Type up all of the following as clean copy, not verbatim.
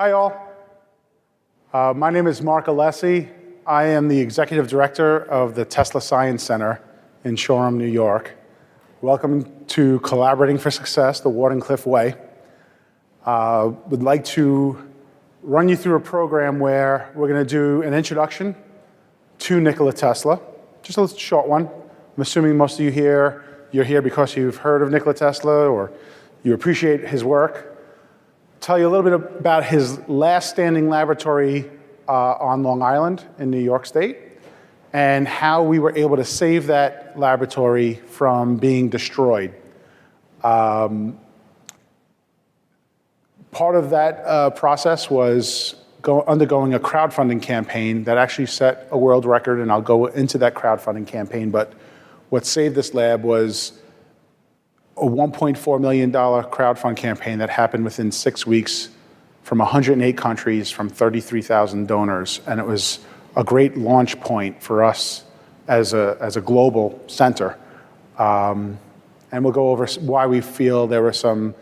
Hi, all. My name is Marc Alessi. I am the Executive Director of the Tesla Science Center in Shoreham, New York. Welcome to Collaborating for Success, the Wardenclyffe Way. Would like to run you through a program where we're going to do an introduction to Nikola Tesla, just a short one. I'm assuming most of you here, you're here because you've heard of Nikola Tesla or you appreciate his work. Tell you a little bit about his last standing laboratory on Long Island in New York State and how we were able to save that laboratory from being destroyed. Part of that process was undergoing a crowdfunding campaign that actually set a world record, and I'll go into that crowdfunding campaign, but what saved this lab was a $1.4 million crowdfund campaign that happened within 6 weeks from 108 countries from 33,000 donors. And it was a great launch point for us as a global center. And we'll go over why we feel there were some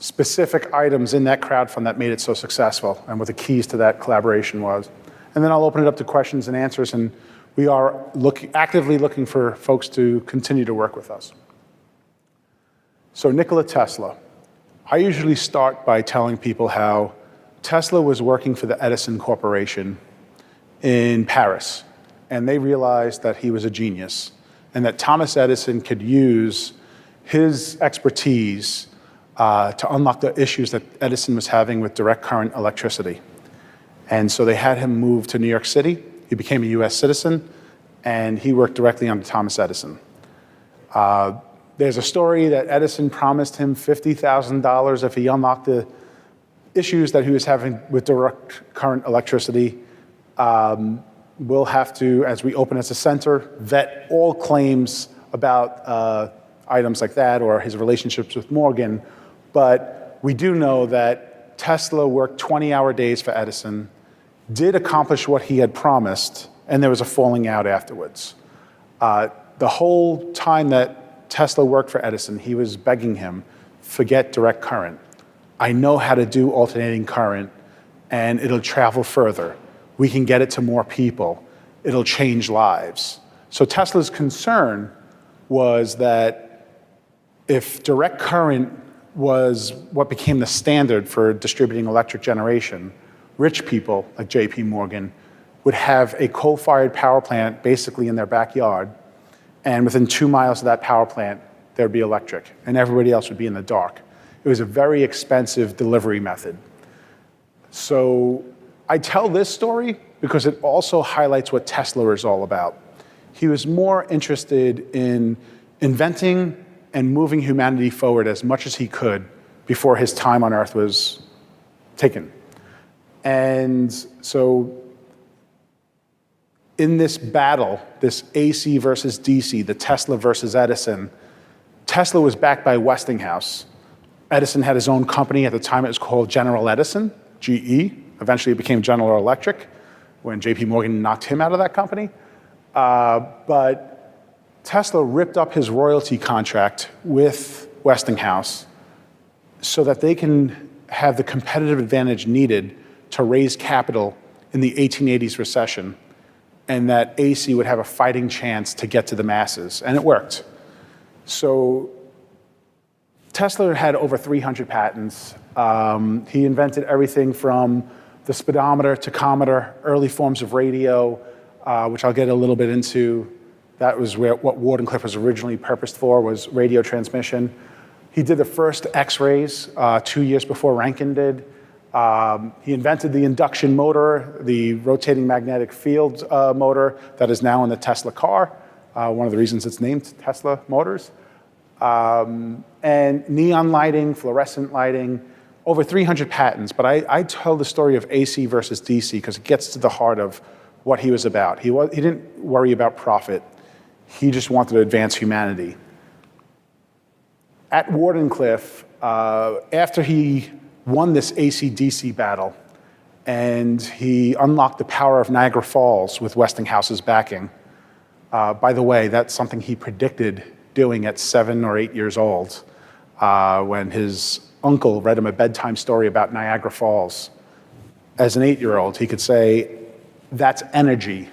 specific items in that crowdfund that made it so successful and what the keys to that collaboration was. And then I'll open it up to questions and answers. And we are actively looking for folks to continue to work with us. So Nikola Tesla. I usually start by telling people how Tesla was working for the Edison Corporation in Paris, and they realized that he was a genius and that Thomas Edison could use his expertise to unlock the issues that Edison was having with direct current electricity. And so they had him move to New York City. He became a US citizen, and he worked directly under Thomas Edison. There's a story that Edison promised him $50,000 if he unlocked the issues that he was having with direct current electricity. We'll have to, as we open as a center, vet all claims about items like that or his relationships with Morgan. But we do know that Tesla worked 20-hour days for Edison, did accomplish what he had promised, and there was a falling out afterwards. The whole time that Tesla worked for Edison, he was begging him, forget direct current. I know how to do alternating current, and it'll travel further. We can get it to more people. It'll change lives. So Tesla's concern was that if direct current was what became the standard for distributing electric generation, rich people like JP Morgan would have a coal-fired power plant basically in their backyard, and within 2 miles of that power plant, there'd be electric, and everybody else would be in the dark. It was a very expensive delivery method. So I tell this story because it also highlights what Tesla is all about. He was more interested in inventing and moving humanity forward as much as he could before his time on Earth was taken. And so in this battle, this AC versus DC, the Tesla versus Edison, Tesla was backed by Westinghouse. Edison had his own company. At the time, it was called General Edison, GE. Eventually, it became General Electric when JP Morgan knocked him out of that company. But Tesla ripped up his royalty contract with Westinghouse so that they can have the competitive advantage needed to raise capital in the 1880s recession, and that AC would have a fighting chance to get to the masses, and it worked. So Tesla had over 300 patents. He invented everything from the speedometer, tachometer, early forms of radio, which I'll get a little bit into. That was what Wardenclyffe was originally purposed for, was radio transmission. He did the first X-rays 2 years before Rankine did. He invented the induction motor, the rotating magnetic field motor that is now in the Tesla car, one of the reasons it's named Tesla Motors. And neon lighting, fluorescent lighting, over 300 patents. But I tell the story of AC versus DC because it gets to the heart of what he was about. He didn't worry about profit. He just wanted to advance humanity. At Wardenclyffe, after he won this AC-DC battle, and he unlocked the power of Niagara Falls with Westinghouse's backing. By the way, that's something he predicted doing at 7 or 8 years old when his uncle read him a bedtime story about Niagara Falls. as an 8-year-old, he could say, that's energy.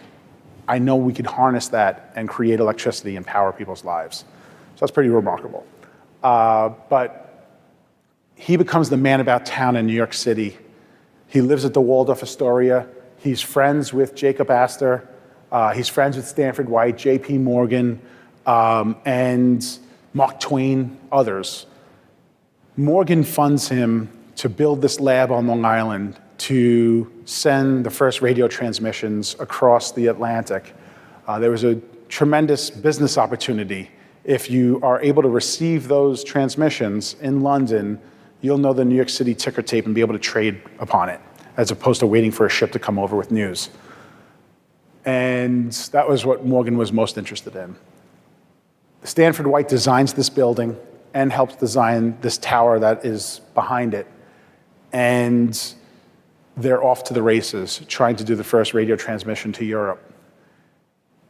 I know we could harness that and create electricity and power people's lives. So that's pretty remarkable. But he becomes the man about town in New York City. He lives at the Waldorf Astoria. He's friends with Jacob Astor. He's friends with Stanford White, J.P. Morgan, and Mark Twain, others. Morgan funds him to build this lab on Long Island to send the first radio transmissions across the Atlantic. There was a tremendous business opportunity. If you are able to receive those transmissions in London, you'll know the New York City ticker tape and be able to trade upon it, as opposed to waiting for a ship to come over with news. And that was what Morgan was most interested in. Stanford White designs this building and helps design this tower that is behind it. And they're off to the races, trying to do the first radio transmission to Europe.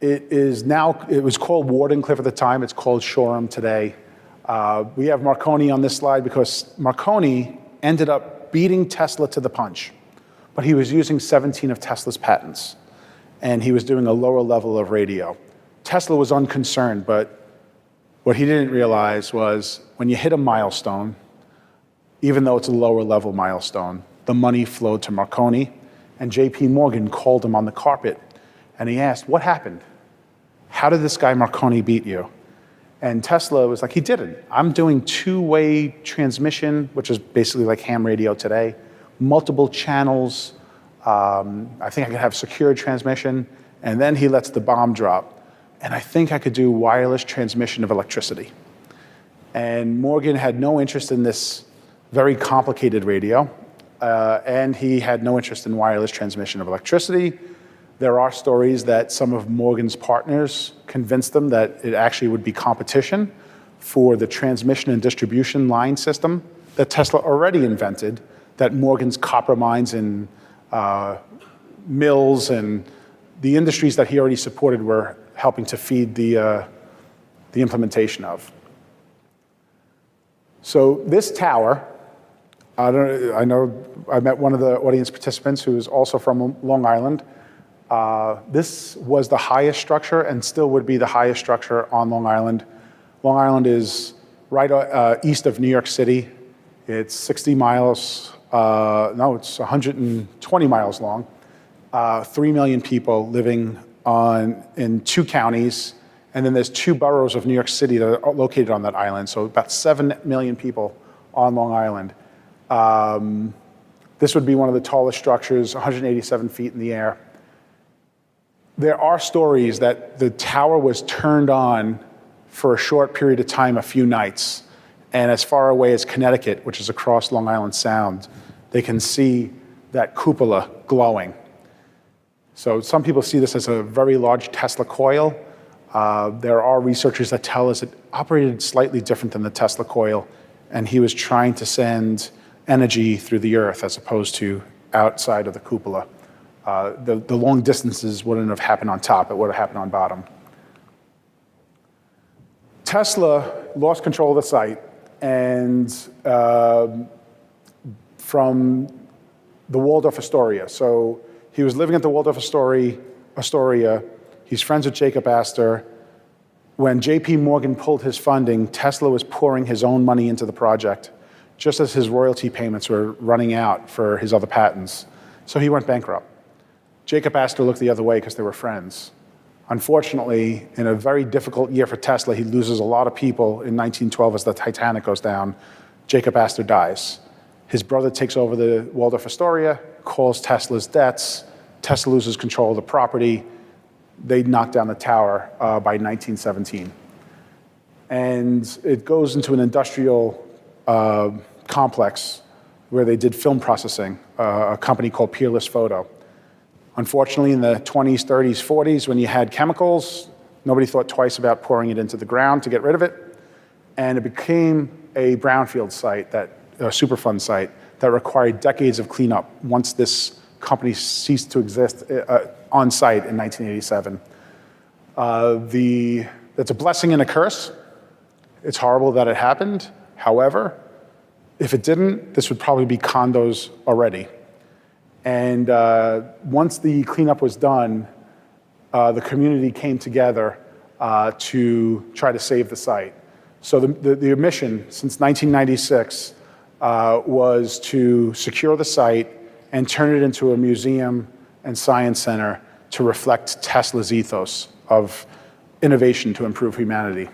It was called Wardenclyffe at the time. It's called Shoreham today. We have Marconi on this slide because Marconi ended up beating Tesla to the punch, but he was using 17 of Tesla's patents, and he was doing a lower level of radio. Tesla was unconcerned, but what he didn't realize was when you hit a milestone, even though it's a lower level milestone, the money flowed to Marconi, and J.P. Morgan called him on the carpet, and he asked, what happened? How did this guy Marconi beat you? And Tesla was like, he didn't. I'm doing two-way transmission, which is basically like ham radio today, multiple channels. I think I could have secure transmission, and then he lets the bomb drop. And I think I could do wireless transmission of electricity. And Morgan had no interest in this very complicated radio, and he had no interest in wireless transmission of electricity. There are stories that some of Morgan's partners convinced them that it actually would be competition for the transmission and distribution line system that Tesla already invented, that Morgan's copper mines and mills and the industries that he already supported were helping to feed the implementation of. So this tower, I know I met one of the audience participants who is also from Long Island. This was the highest structure and still would be the highest structure on Long Island. Long Island is right east of New York City. It's 60 miles, it's 120 miles long. 3 million people living in 2 counties, and then there's 2 boroughs of New York City that are located on that island, so about 7 million people on Long Island. This would be one of the tallest structures, 187 feet in the air. There are stories that the tower was turned on for a short period of time, a few nights, and as far away as Connecticut, which is across Long Island Sound, they can see that cupola glowing. So some people see this as a very large Tesla coil. There are researchers that tell us it operated slightly different than the Tesla coil, and he was trying to send energy through the earth as opposed to outside of the cupola. The long distances wouldn't have happened on top, it would have happened on bottom. Tesla lost control of the site, and from the Waldorf Astoria. So he was living at the Waldorf Astoria. He's friends with Jacob Astor. When J.P. Morgan pulled his funding, Tesla was pouring his own money into the project, just as his royalty payments were running out for his other patents. So he went bankrupt. Jacob Astor looked the other way because they were friends. Unfortunately, in a very difficult year for Tesla, he loses a lot of people in 1912 as the Titanic goes down. Jacob Astor dies. His brother takes over the Waldorf Astoria, calls Tesla's debts. Tesla loses control of the property. They knock down the tower by 1917. And it goes into an industrial complex where they did film processing, a company called Peerless Photo. Unfortunately, in the 20s, 30s, 40s, when you had chemicals, nobody thought twice about pouring it into the ground to get rid of it. And it became a brownfield site, a Superfund site, that required decades of cleanup once this company ceased to exist on site in 1987. That's a blessing and a curse. It's horrible that it happened. However, if it didn't, this would probably be condos already. And once the cleanup was done, the community came together to try to save the site. So the mission since 1996 was to secure the site and turn it into a museum and science center to reflect Tesla's ethos of innovation to improve humanity.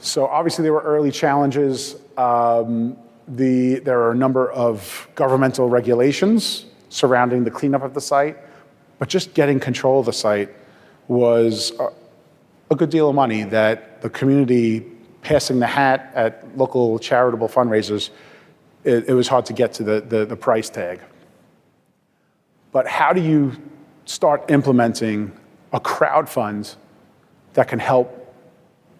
So obviously there were early challenges. There are a number of governmental regulations surrounding the cleanup of the site, but just getting control of the site was a good deal of money that the community passing the hat at local charitable fundraisers, it was hard to get to the price tag. But how do you start implementing a crowd fund that can help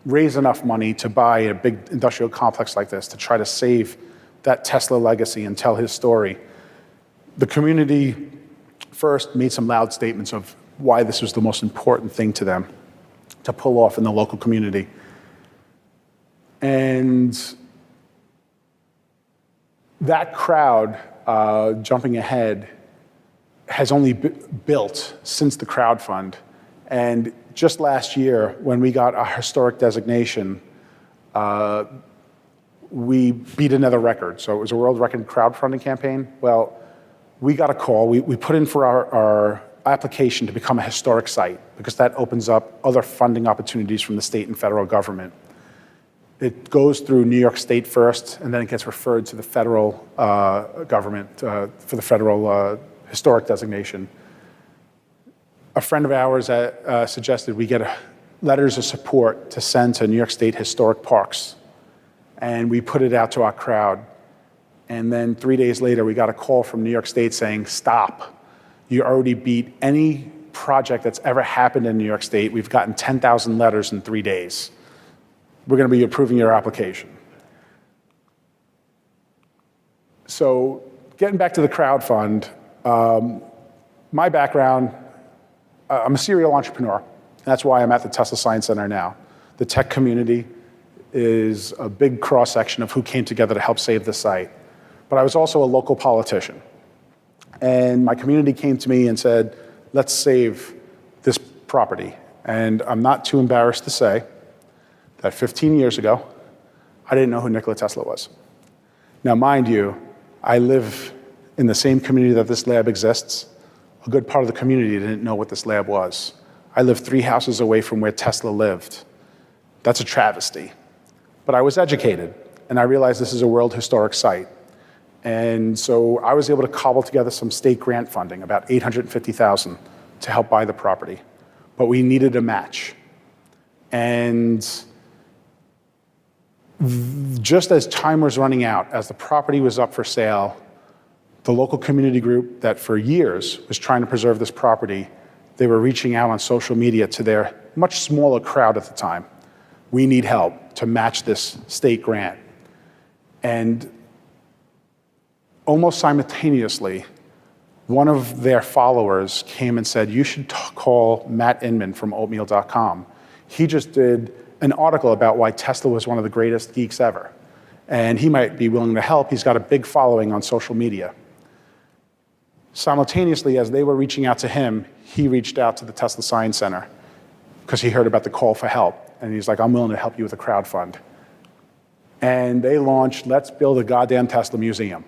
raise enough money to buy a big industrial complex like this to try to save that Tesla legacy and tell his story? The community first made some loud statements of why this was the most important thing to them to pull off in the local community. And that crowd, jumping ahead, has only built since the crowd fund. And just last year, when we got our historic designation, we beat another record. So it was a world record crowdfunding campaign. Well, we got a call. We put in for our application to become a historic site because that opens up other funding opportunities from the state and federal government. It goes through New York State first, and then it gets referred to the federal government for the federal historic designation. A friend of ours suggested we get letters of support to send to New York State Historic Parks, and we put it out to our crowd. And then 3 days later, we got a call from New York State saying, stop. You already beat any project that's ever happened in New York State. We've gotten 10,000 letters in 3 days. We're going to be approving your application. So getting back to the crowd fund, my background, I'm a serial entrepreneur. That's why I'm at the Tesla Science Center now. The tech community is a big cross-section of who came together to help save the site. But I was also a local politician. And my community came to me and said, let's save this property. And I'm not too embarrassed to say that 15 years ago, I didn't know who Nikola Tesla was. Now, mind you, I live in the same community that this lab exists. A good part of the community didn't know what this lab was. I live 3 houses away from where Tesla lived. That's a travesty. But I was educated, and I realized this is a World Historic Site. And so I was able to cobble together some state grant funding, about $850,000, to help buy the property. But we needed a match. And just as time was running out, as the property was up for sale, the local community group that for years was trying to preserve this property, they were reaching out on social media to their much smaller crowd at the time. We need help to match this state grant. And almost simultaneously, one of their followers came and said, you should call Matt Inman from oatmeal.com. He just did an article about why Tesla was one of the greatest geeks ever. And he might be willing to help. He's got a big following on social media. Simultaneously, as they were reaching out to him, he reached out to the Tesla Science Center because he heard about the call for help. And he's like, I'm willing to help you with a crowd fund. And they launched, let's build a goddamn Tesla museum.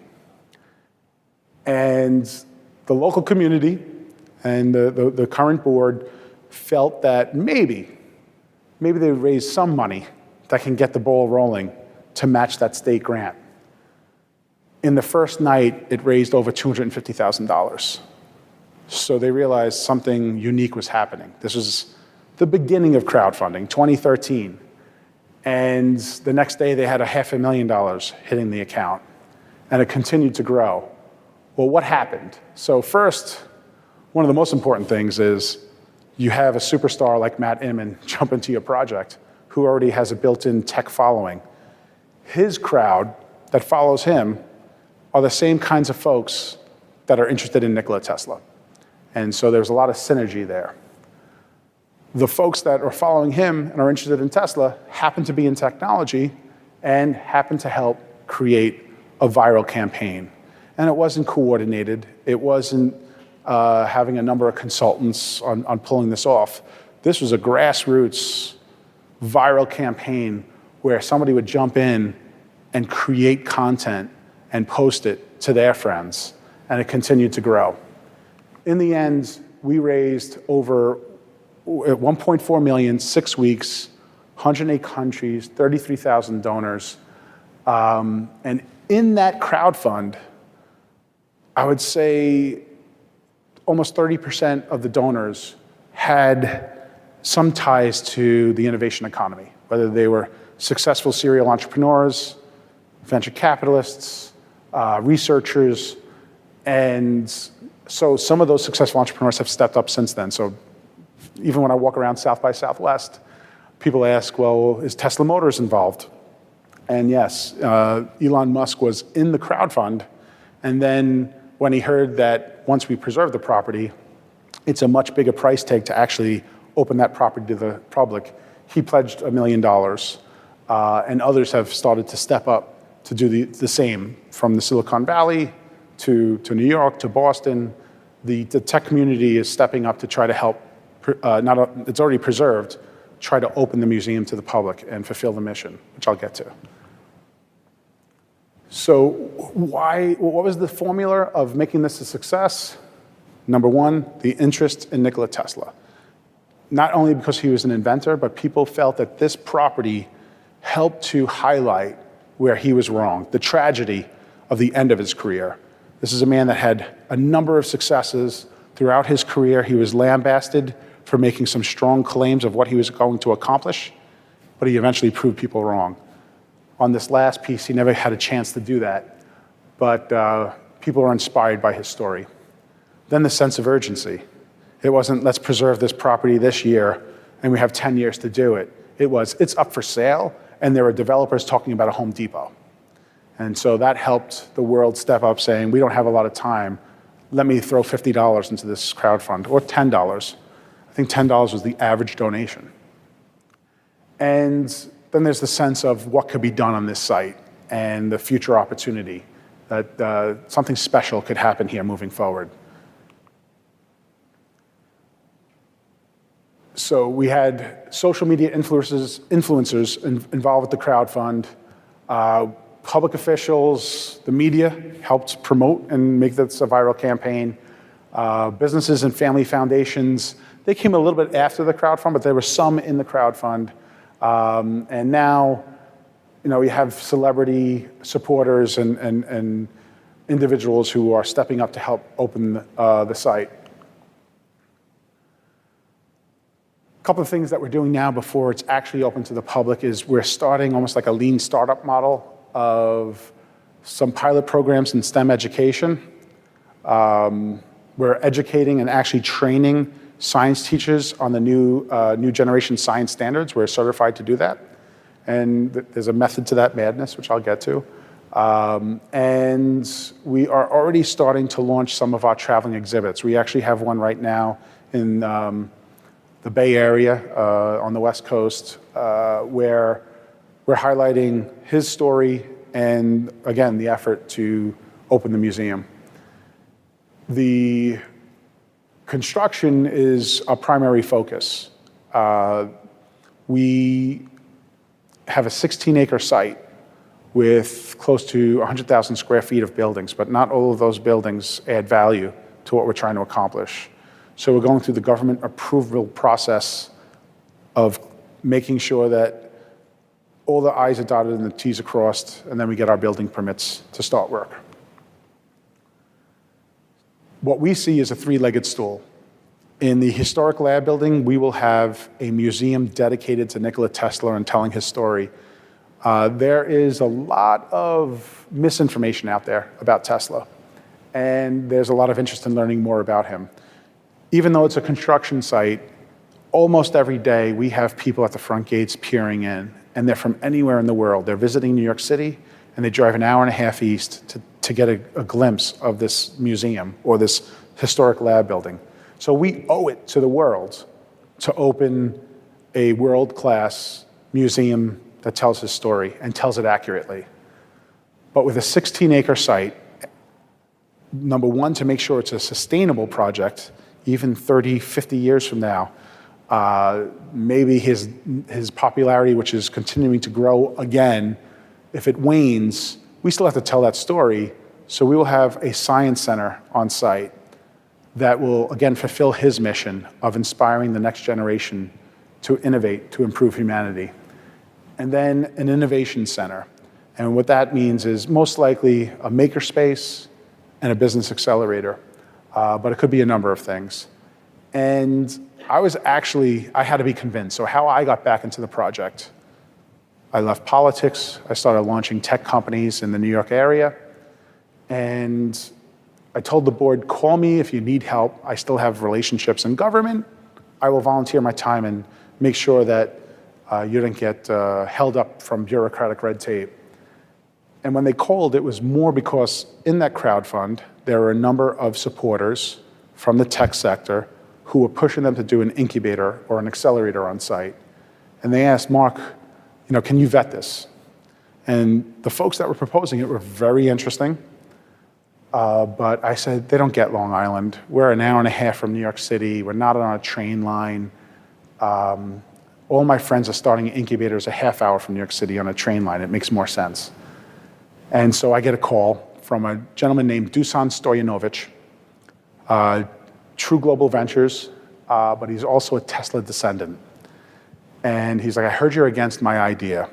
And the local community and the current board felt that maybe they would raise some money that can get the ball rolling to match that state grant. In the first night, it raised over $250,000. So they realized something unique was happening. This was the beginning of crowdfunding, 2013. And the next day, they had $500,000 hitting the account. And it continued to grow. Well, what happened? So first, one of the most important things is you have a superstar like Matt Inman jump into your project who already has a built-in tech following. His crowd that follows him are the same kinds of folks that are interested in Nikola Tesla. And so there's a lot of synergy there. The folks that are following him and are interested in Tesla happen to be in technology and happen to help create a viral campaign. and it wasn't coordinated. It wasn't having a number of consultants on pulling this off. This was a grassroots viral campaign where somebody would jump in and create content and post it to their friends, and it continued to grow. In the end, we raised over 1.4 million, 6 weeks, 108 countries, 33,000 donors. And in that crowdfund, I would say almost 30% of the donors had some ties to the innovation economy, whether they were successful serial entrepreneurs, venture capitalists, researchers, and so some of those successful entrepreneurs have stepped up since then. So even when I walk around South by Southwest, people ask, well, is Tesla Motors involved? And yes, Elon Musk was in the crowdfund, and then when he heard that once we preserve the property, it's a much bigger price tag to actually open that property to the public, he pledged $1 million. And others have started to step up to do the same, from the Silicon Valley to New York to Boston. The tech community is stepping up to try to help, it's already preserved, try to open the museum to the public and fulfill the mission, which I'll get to. So what was the formula of making this a success? Number one, the interest in Nikola Tesla. Not only because he was an inventor, but people felt that this property helped to highlight where he was wrong, the tragedy of the end of his career. This is a man that had a number of successes throughout his career. He was lambasted for making some strong claims of what he was going to accomplish, but he eventually proved people wrong. On this last piece, he never had a chance to do that, but people are inspired by his story. Then the sense of urgency. It wasn't, let's preserve this property this year, and we have 10 years to do it. It was, it's up for sale, and there were developers talking about a Home Depot. And so that helped the world step up, saying, we don't have a lot of time. Let me throw $50 into this crowdfund, or $10. I think $10 was the average donation. And then there's the sense of what could be done on this site and the future opportunity, that something special could happen here moving forward. So we had social media influencers involved with the crowdfund. Public officials, the media helped promote and make this a viral campaign. Businesses and family foundations, they came a little bit after the crowdfund, but there were some in the crowdfund. And now, we have celebrity supporters and individuals who are stepping up to help open the site. A couple of things that we're doing now before it's actually open to the public is we're starting almost like a lean startup model of some pilot programs in STEM education. We're educating and actually training science teachers on the new generation science standards. We're certified to do that. And there's a method to that madness, which I'll get to. And we are already starting to launch some of our traveling exhibits. We actually have one right now in the Bay Area on the West Coast, where we're highlighting his story and, again, the effort to open the museum. The construction is a primary focus. We have a 16-acre site with close to 100,000 square feet of buildings, but not all of those buildings add value to what we're trying to accomplish. So we're going through the government approval process of making sure that all the I's are dotted and the T's are crossed, and then we get our building permits to start work. What we see is a three-legged stool. In the historic lab building, we will have a museum dedicated to Nikola Tesla and telling his story. There is a lot of misinformation out there about Tesla, and there's a lot of interest in learning more about him. Even though it's a construction site, almost every day we have people at the front gates peering in, and they're from anywhere in the world. They're visiting New York City, and they drive an hour and a half east to get a glimpse of this museum or this historic lab building. So we owe it to the world to open a world-class museum that tells his story and tells it accurately. But with a 16-acre site number one, to make sure it's a sustainable project, even 30, 50 years from now. Maybe his popularity, which is continuing to grow again, if it wanes, we still have to tell that story. So we will have a science center on site that will, again, fulfill his mission of inspiring the next generation to innovate, to improve humanity. And then an innovation center. And what that means is most likely a makerspace and a business accelerator. But it could be a number of things. And I had to be convinced. So how I got back into the project, I left politics. I started launching tech companies in the New York area. And I told the board, call me if you need help. I still have relationships in government. I will volunteer my time and make sure that you don't get held up from bureaucratic red tape. And when they called, it was more because in that crowdfund, there were a number of supporters from the tech sector who were pushing them to do an incubator or an accelerator on site. And they asked, Marc, can you vet this? And the folks that were proposing it were very interesting. But I said, they don't get Long Island. We're an hour and a half from New York City. We're not on a train line. All my friends are starting incubators a half hour from New York City on a train line. It makes more sense. And so I get a call from a gentleman named Dusan Stoyanovich, True Global Ventures, but he's also a Tesla descendant. And he's like, I heard you're against my idea.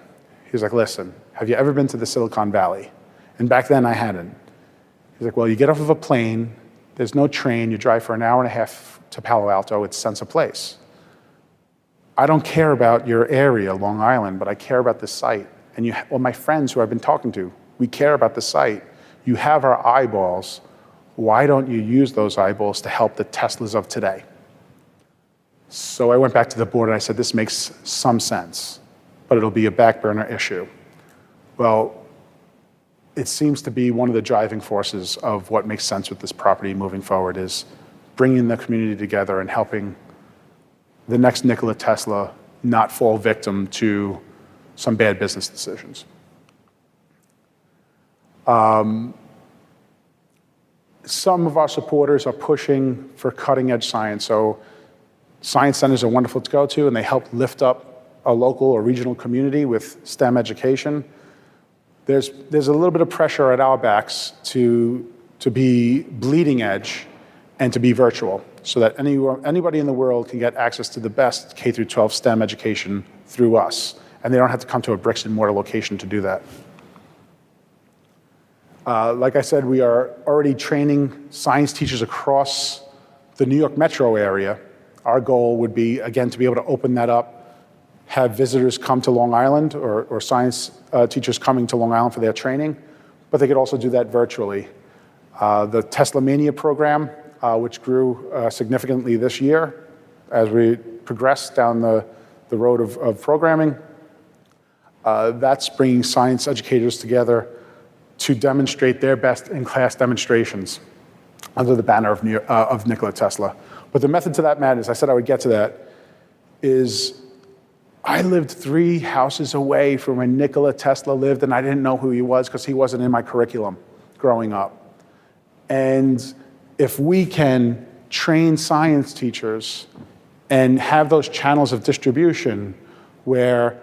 He's like, listen, have you ever been to the Silicon Valley? And back then I hadn't. He's like, well, you get off of a plane, there's no train, you drive for an hour and a half to Palo Alto, it's sense of place. I don't care about your area, Long Island, but I care about this site. And my friends who I've been talking to, we care about the site. You have our eyeballs. Why don't you use those eyeballs to help the Teslas of today? So I went back to the board and I said, this makes some sense, but it'll be a back burner issue. Well, it seems to be one of the driving forces of what makes sense with this property moving forward is bringing the community together and helping the next Nikola Tesla not fall victim to some bad business decisions. Some of our supporters are pushing for cutting edge science. So science centers are wonderful to go to and they help lift up a local or regional community with STEM education. There's a little bit of pressure at our backs to be bleeding edge and to be virtual so that anybody in the world can get access to the best K through 12 STEM education through us. And they don't have to come to a bricks and mortar location to do that. Like I said, we are already training science teachers across the New York metro area. Our goal would be, again, to be able to open that up, have visitors come to Long Island or science teachers coming to Long Island for their training, but they could also do that virtually. The Tesla Mania program, which grew significantly this year as we progress down the road of programming, that's bringing science educators together to demonstrate their best-in-class demonstrations under the banner of Nikola Tesla. But the method to that madness, I said I would get to that, is I lived 3 houses away from where Nikola Tesla lived, and I didn't know who he was because he wasn't in my curriculum growing up. And if we can train science teachers and have those channels of distribution where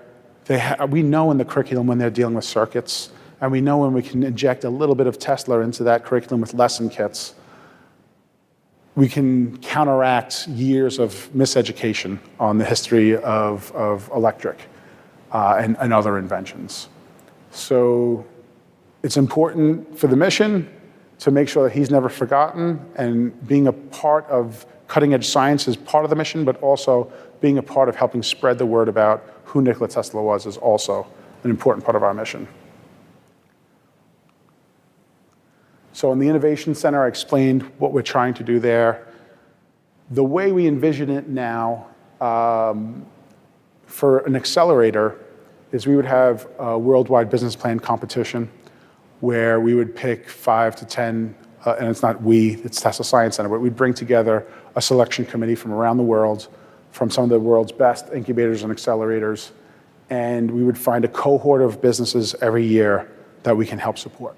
we know in the curriculum when they're dealing with circuits, and we know when we can inject a little bit of Tesla into that curriculum with lesson kits, we can counteract years of miseducation on the history of electric and other inventions. So it's important for the mission to make sure that he's never forgotten, and being a part of cutting edge science is part of the mission, but also being a part of helping spread the word about who Nikola Tesla was is also an important part of our mission. So in the Innovation Center, I explained what we're trying to do there. The way we envision it now for an accelerator is we would have a worldwide business plan competition where we would pick 5 to 10, and it's not we, it's Tesla Science Center, but we'd bring together a selection committee from around the world, from some of the world's best incubators and accelerators, and we would find a cohort of businesses every year that we can help support.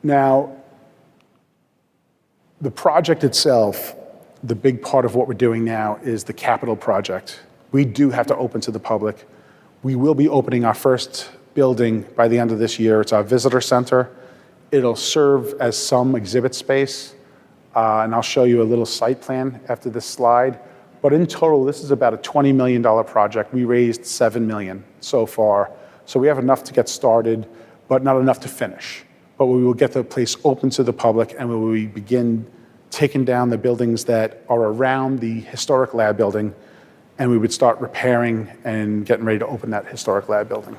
Now, the project itself, the big part of what we're doing now is the capital project. We do have to open to the public. We will be opening our first building by the end of this year. It's our visitor center. It'll serve as some exhibit space, and I'll show you a little site plan after this slide. But in total, this is about a $20 million project. We raised $7 million so far. So we have enough to get started, but not enough to finish. But we will get the place open to the public, and we will begin taking down the buildings that are around the historic lab building, and we would start repairing and getting ready to open that historic lab building.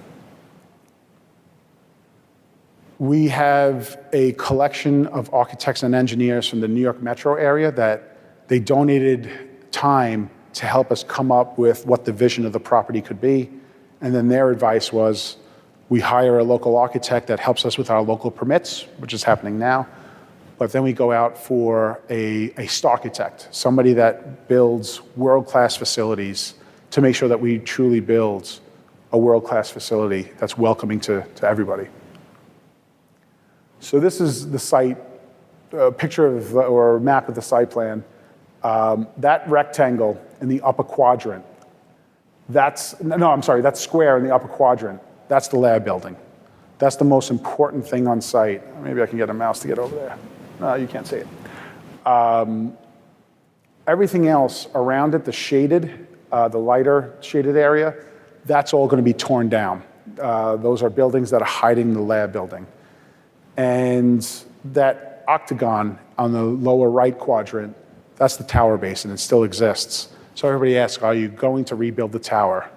We have a collection of architects and engineers from the New York metro area that they donated time to help us come up with what the vision of the property could be. And then their advice was, we hire a local architect that helps us with our local permits, which is happening now. But then we go out for a starchitect, somebody that builds world-class facilities to make sure that we truly build a world-class facility that's welcoming to everybody. So this is the site, a picture of, or a map of the site plan. That rectangle in the upper quadrant, that square in the upper quadrant, that's the lab building. That's the most important thing on site. Maybe I can get a mouse to get over there. No, you can't see it. Everything else around it, the shaded, the lighter shaded area, that's all going to be torn down. Those are buildings that are hiding the lab building. And that octagon on the lower right quadrant, that's the tower base, and it still exists. So everybody asks, are you going to rebuild the tower?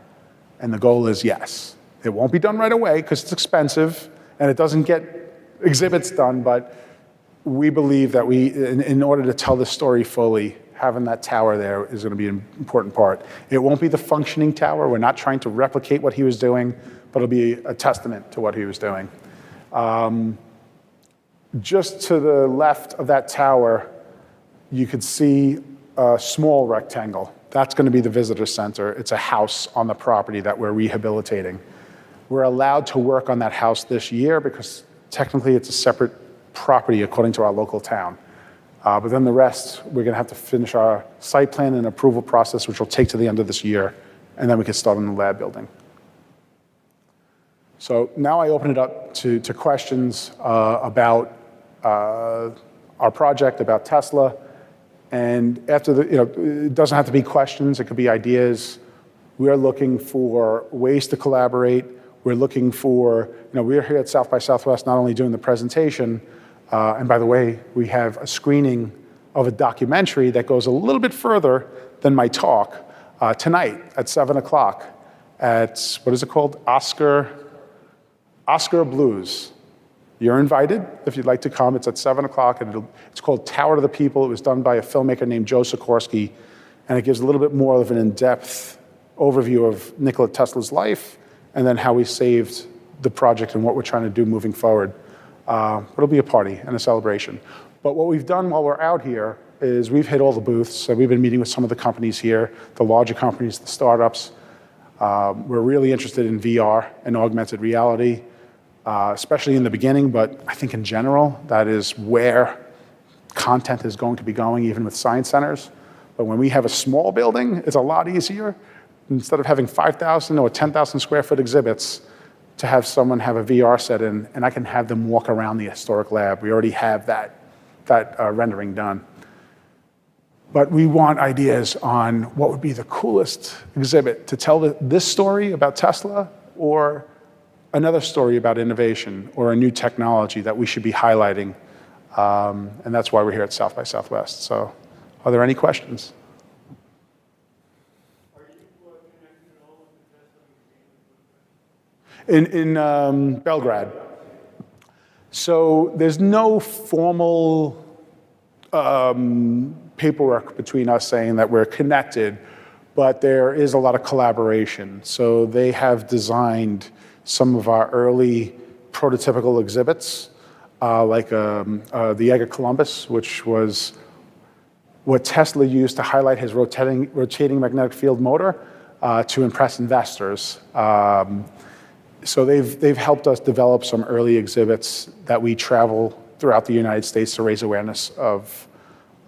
And the goal is yes. It won't be done right away because it's expensive and it doesn't get exhibits done, but we believe that in order to tell the story fully, having that tower there is going to be an important part. It won't be the functioning tower. We're not trying to replicate what he was doing, but it'll be a testament to what he was doing. Just to the left of that tower, you could see a small rectangle. That's going to be the visitor center. It's a house on the property that we're rehabilitating. We're allowed to work on that house this year because technically it's a separate property according to our local town. But then the rest, we're going to have to finish our site plan and approval process, which will take to the end of this year, and then we can start on the lab building. So now I open it up to questions about our project, about Tesla. And after it doesn't have to be questions, it could be ideas. We are looking for ways to collaborate. We're looking for, we're here at South by Southwest not only doing the presentation, and by the way, we have a screening of a documentary that goes a little bit further than my talk tonight at 7 o'clock at, what is it called? Oscar Blues. You're invited if you'd like to come. It's at 7 o'clock, and it's called Tower to the People. It was done by a filmmaker named Joe Sikorsky, and it gives a little bit more of an in-depth overview of Nikola Tesla's life and then how we saved the project and what we're trying to do moving forward. It'll be a party and a celebration. But what we've done while we're out here is we've hit all the booths. So we've been meeting with some of the companies here, the larger companies, the startups. We're really interested in VR and augmented reality, especially in the beginning, but I think in general, that is where content is going to be going, even with science centers. But when we have a small building, it's a lot easier. Instead of having 5,000 or 10,000 square foot exhibits, to have someone have a VR set in, and I can have them walk around the historic lab. We already have that rendering done. But we want ideas on what would be the coolest exhibit to tell this story about Tesla, or another story about innovation, or a new technology that we should be highlighting. And that's why we're here at South by Southwest. So are there any questions? In Belgrade. So there's no formal paperwork between us saying that we're connected, but there is a lot of collaboration. So they have designed some of our early prototypical exhibits, like the Egg of Columbus, which was what Tesla used to highlight his rotating magnetic field motor to impress investors. So they've helped us develop some early exhibits that we travel throughout the United States to raise awareness of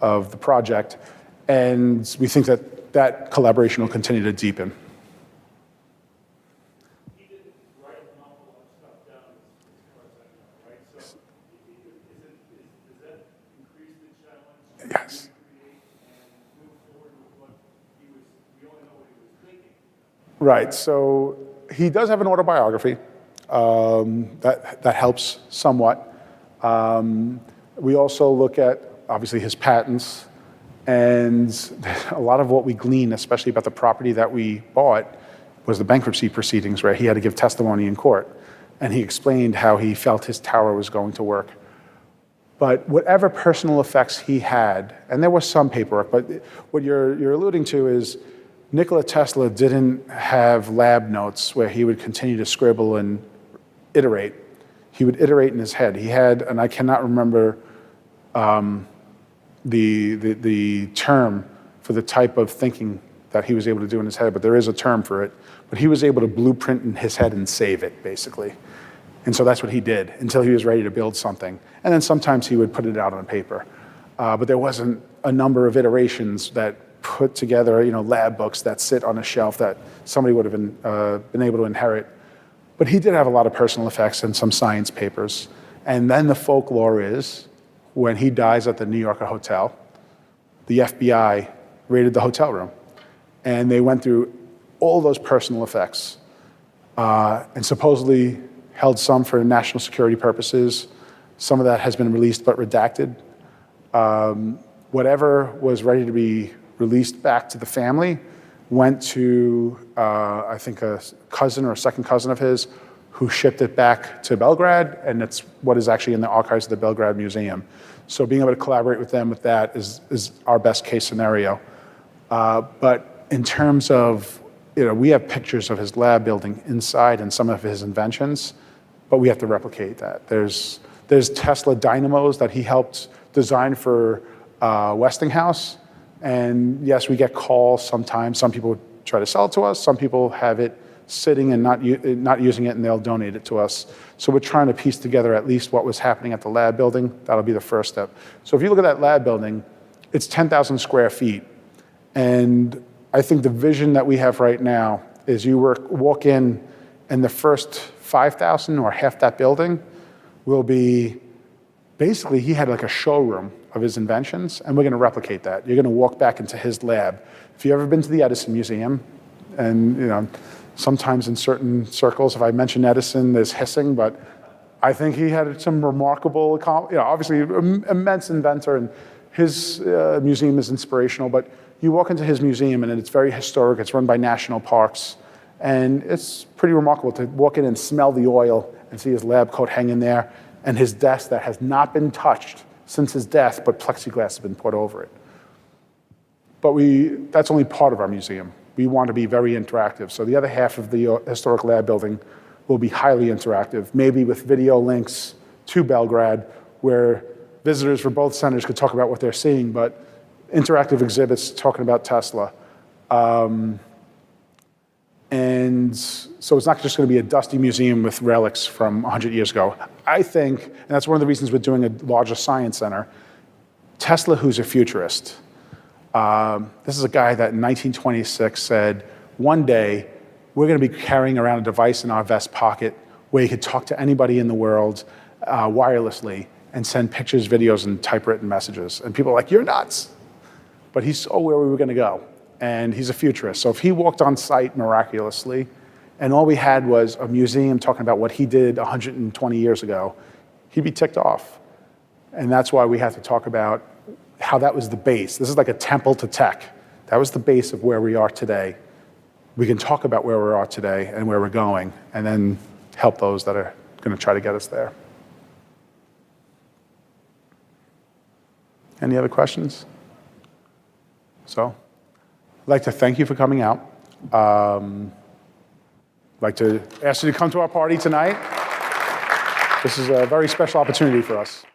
the project. And we think that that collaboration will continue to deepen. He didn't write an awful lot of stuff down as far as I know, right? So does that increase the challenge Yes. to recreate and move forward with what we only know what he was thinking? Right. So he does have an autobiography. That helps somewhat. We also look at, obviously, his patents, and a lot of what we glean, especially about the property that we bought, was the bankruptcy proceedings where he had to give testimony in court, and he explained how he felt his tower was going to work. But whatever personal effects he had, and there was some paperwork, but what you're alluding to is Nikola Tesla didn't have lab notes where he would continue to scribble and iterate. He would iterate in his head. He had, and I cannot remember the term for the type of thinking that he was able to do in his head, but there is a term for it. But he was able to blueprint in his head and save it, basically. And so that's what he did until he was ready to build something. And then sometimes he would put it out on paper. But there wasn't a number of iterations that put together, lab books that sit on a shelf that somebody would have been able to inherit. But he did have a lot of personal effects and some science papers. And then the folklore is, when he dies at the New Yorker hotel, the FBI raided the hotel room. And they went through all those personal effects and supposedly held some for national security purposes. Some of that has been released but redacted. Whatever was ready to be released back to the family went to, I think, a cousin or a second cousin of his who shipped it back to Belgrade, and it's what is actually in the archives of the Belgrade Museum. So being able to collaborate with them with that is our best case scenario. But in terms of, we have pictures of his lab building inside and some of his inventions, but we have to replicate that. There's Tesla dynamos that he helped design for Westinghouse. And yes, we get calls sometimes. Some people try to sell it to us. Some people have it sitting and not using it, and they'll donate it to us. So we're trying to piece together at least what was happening at the lab building. That'll be the first step. So if you look at that lab building, it's 10,000 square feet. And I think the vision that we have right now is you walk in, and the first 5,000 or half that building will be, basically, he had like a showroom of his inventions, and we're going to replicate that. You're going to walk back into his lab. If you've ever been to the Edison Museum, and sometimes in certain circles, if I mention Edison, there's hissing, but I think he had some remarkable, obviously immense inventor, and his museum is inspirational, but you walk into his museum and it's very historic. It's run by national parks, and it's pretty remarkable to walk in and smell the oil and see his lab coat hanging there, and his desk that has not been touched since his death, but plexiglass has been put over it. But that's only part of our museum. We want to be very interactive. So the other half of the historic lab building will be highly interactive, maybe with video links to Belgrade, where visitors from both centers could talk about what they're seeing, but interactive exhibits talking about Tesla. And so it's not just going to be a dusty museum with relics from 100 years ago. I think, and that's one of the reasons we're doing a larger science center, Tesla, who's a futurist. This is a guy that in 1926 said, one day we're going to be carrying around a device in our vest pocket where you could talk to anybody in the world wirelessly and send pictures, videos, and typewritten messages. And people are like, you're nuts. But he saw where we were going to go. And he's a futurist. So if he walked on site miraculously, and all we had was a museum talking about what he did 120 years ago, he'd be ticked off. And that's why we have to talk about how that was the base. This is like a temple to tech. That was the base of where we are today. We can talk about where we are today and where we're going, and then help those that are going to try to get us there. Any other questions? So, I'd like to thank you for coming out. I'd like to ask you to come to our party tonight. This is a very special opportunity for us.